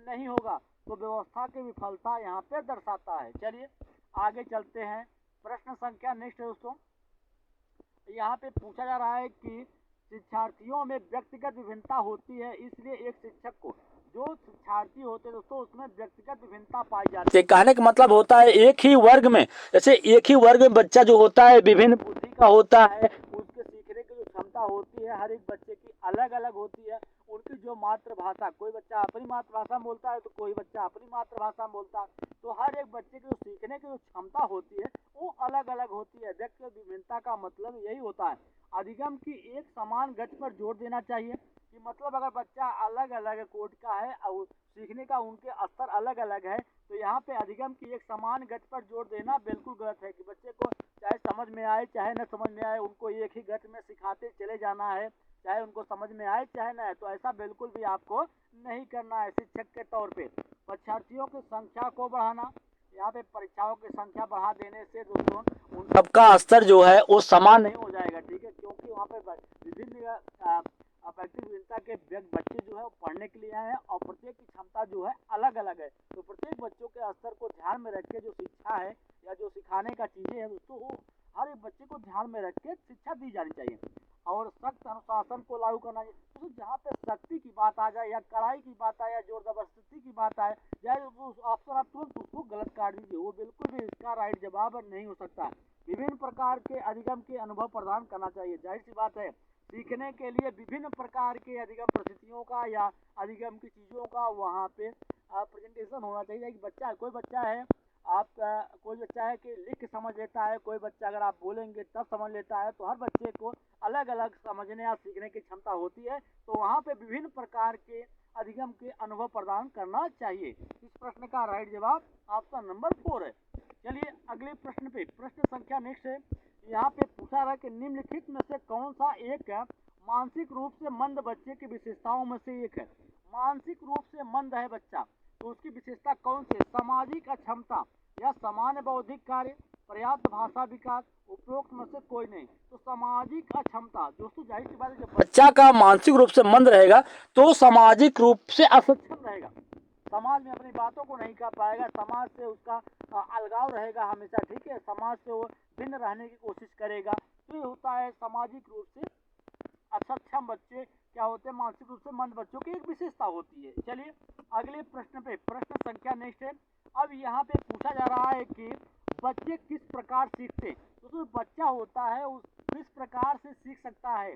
नहीं होगा। तो व्यवस्था की विफलता यहाँ पे दर्शाता है। चलिए आगे चलते हैं, प्रश्न संख्या नेक्स्ट है दोस्तों, यहाँ पे पूछा जा रहा है कि शिक्षार्थियों में व्यक्तिगत विभिन्नता होती है, इसलिए एक शिक्षक को, जो शिक्षार्थी होते हैं दोस्तों उसमें व्यक्तिगत विभिन्नता पाई जाती है। कहने का मतलब होता है एक ही वर्ग में, जैसे एक ही वर्ग में बच्चा जो होता है विभिन्न बुद्धि का होता है, उसके सीखने की जो क्षमता होती है हर एक बच्चे की अलग अलग होती है। उनकी जो मातृभाषा, कोई बच्चा अपनी मातृभाषा में बोलता है तो कोई बच्चा अपनी मातृभाषा में बोलता है, तो हर एक बच्चे की जो सीखने की जो क्षमता होती है वो अलग अलग होती है। व्यक्तिगत विभिन्नता का मतलब यही होता है अधिगम की एक समान गति पर जोर देना चाहिए, कि मतलब अगर बच्चा अलग अलग कोट का है और सीखने का उनके स्तर अलग अलग है, तो यहाँ पे अधिगम की एक समान गति पर जोर देना बिल्कुल गलत है कि बच्चे को चाहे समझ में आए चाहे न समझ में आए, उनको एक ही गति में सिखाते चले जाना है, चाहे उनको समझ में आए चाहे न आए। तो ऐसा बिल्कुल भी आपको नहीं करना है। शिक्षक के तौर पे परीक्षार्थियों की संख्या को बढ़ाना, यहाँ पे परीक्षाओं की संख्या बढ़ा देने से दोस्तों उन सबका स्तर जो है वो समान नहीं हो जाएगा, ठीक है, क्योंकि वहाँ पे विभिन्न अफेक्टिव विभिन्नता के बच्चे जो है वो पढ़ने के लिए आए हैं और प्रत्येक की क्षमता जो है अलग अलग है। तो प्रत्येक बच्चों के स्तर को ध्यान में रख के जो शिक्षा है या जो सिखाने का चीज़ें हैं दोस्तों, वो हर एक बच्चे को ध्यान में रख के शिक्षा दी जानी चाहिए और सख्त अनुशासन को लागू करना चाहिए। तो जहाँ पे सख्ती की बात आ जाए या कड़ाई की बात आए या जोर जबरदस्ती की बात आए, चाहे अफसर आप तुरंत उसको गलत काट दीजिए, वो बिल्कुल भी इसका राइट जवाब नहीं हो सकता। विभिन्न प्रकार के अधिगम के अनुभव प्रदान करना चाहिए। जाहिर सी बात है, सीखने के लिए विभिन्न प्रकार के अधिगम परिस्थितियों का या अधिगम की चीज़ों का वहाँ पे प्रेजेंटेशन होना चाहिए कि बच्चा कोई बच्चा है आप कोई बच्चा है कि लिख के समझ लेता है, कोई बच्चा अगर आप बोलेंगे तब समझ लेता है। तो हर बच्चे को अलग अलग समझने या सीखने की क्षमता होती है, तो वहाँ पे विभिन्न प्रकार के अधिगम के अनुभव प्रदान करना चाहिए। इस प्रश्न का राइट जवाब ऑप्शन नंबर 4 है। चलिए अगले प्रश्न पे, प्रश्न संख्या नेक्स्ट है। यहाँ पे पूछा रहा कि निम्नलिखित में से कौन सा एक मानसिक रूप से मंद बच्चे की विशेषताओं में से एक है। मानसिक रूप से मंद है बच्चा, तो उसकी विशेषता कौन सी? सामाजिक अक्षमता या सामान्य बौद्धिक कार्य, पर्याप्त भाषा विकास, उपरोक्त में से कोई नहीं। तो सामाजिक अक्षमता दोस्तों, जाहिर सी बात है जब बच्चा का मानसिक रूप से मंद रहेगा तो सामाजिक रूप से असक्षम रहेगा, समाज में अपनी बातों को नहीं कर पाएगा, समाज से उसका अलगाव रहेगा हमेशा, ठीक है, समाज से वो भिन्न रहने की कोशिश करेगा। तो ये होता है सामाजिक रूप से असक्षम बच्चे क्या होते हैं, मानसिक रूप से मंद बच्चों की एक विशेषता होती है। चलिए अगले प्रश्न पे, प्रश्न संख्या नेक्स्ट है। अब यहाँ पे पूछा जा रहा है कि बच्चे किस प्रकार सीखते हैं। तो जो बच्चा होता है उस किस प्रकार से सीख सकता है।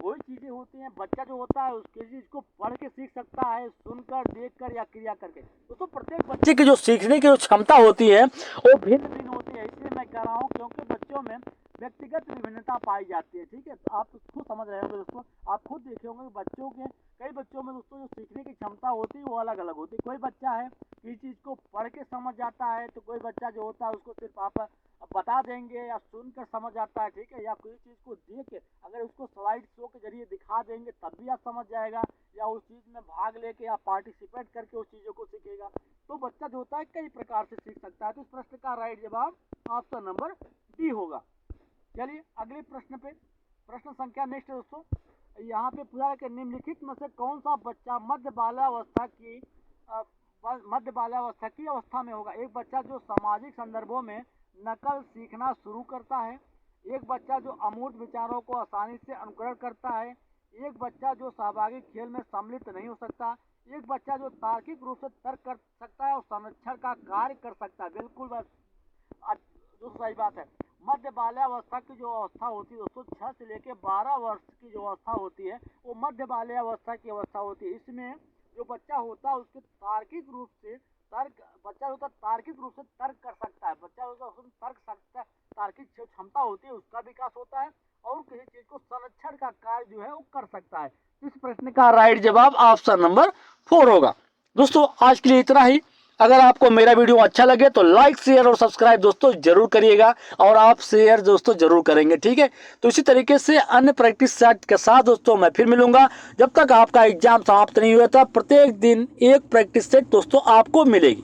कोई चीजें होती हैं, बच्चा जो होता है उसके चीज को पढ़ के सीख सकता है, सुनकर, देखकर या क्रिया करके। तो प्रत्येक बच्चे की जो सीखने की जो क्षमता होती है वो भिन्न भिन्न होती है। इसलिए मैं कह रहा हूँ क्योंकि बच्चों में व्यक्तिगत विभिन्नता पाई जाती है, ठीक है। तो आप खुद समझ रहे होंगे दोस्तों, आप खुद देखे होंगे बच्चों के कई बच्चों में दोस्तों जो सीखने की क्षमता होती है वो अलग अलग होती है। कोई बच्चा है किसी चीज़ को पढ़ के समझ जाता है, तो कोई बच्चा जो होता है उसको सिर्फ आप बता देंगे या सुनकर समझ आता है, ठीक है, या कोई चीज़ को देख के अगर उसको स्लाइड शो के जरिए दिखा देंगे तब भी आप समझ जाएगा, या उस चीज़ में भाग लेके या पार्टिसिपेट करके उस चीज़ों को सीखेगा। तो बच्चा जो होता है कई प्रकार से सीख सकता है। तो इस प्रश्न का राइट जवाब ऑप्शन नंबर डी होगा। चलिए अगले प्रश्न पे, प्रश्न संख्या नेक्स्ट है दोस्तों। यहाँ पे पूछा है कि निम्नलिखित में से कौन सा बच्चा मध्य बाल्यावस्था की अवस्था में होगा। एक बच्चा जो सामाजिक संदर्भों में नकल सीखना शुरू करता है, एक बच्चा जो अमूर्त विचारों को आसानी से अनुकरण करता है, एक बच्चा जो सहभागी खेल में सम्मिलित नहीं हो सकता, एक बच्चा जो तार्किक रूप से तर्क कर सकता है और संरक्षण का कार्य कर सकता है। बिल्कुल बस जो सही बात है। मध्य बाल्यावस्था की जो अवस्था होती है दोस्तों 6 से लेकर 12 वर्ष की जो अवस्था होती है वो मध्य बाल्यावस्था की अवस्था होती है। इसमें जो बच्चा होता है उसके तार्किक रूप से तार्किक रूप से तर्क कर सकता है, बच्चा होता है उसमें तर्क सकता है, तार्किक जो क्षमता होती है उसका विकास होता है और किसी चीज को संरक्षण का कार्य जो है वो कर सकता है। इस प्रश्न का राइट जवाब ऑप्शन नंबर 4 होगा। दोस्तों आज के लिए इतना ही। अगर आपको मेरा वीडियो अच्छा लगे तो लाइक, शेयर और सब्सक्राइब दोस्तों जरूर करिएगा, और आप शेयर दोस्तों जरूर करेंगे, ठीक है। तो इसी तरीके से अन्य प्रैक्टिस सेट के साथ दोस्तों मैं फिर मिलूंगा। जब तक आपका एग्जाम समाप्त नहीं हुआ था प्रत्येक दिन एक प्रैक्टिस सेट दोस्तों आपको मिलेगी।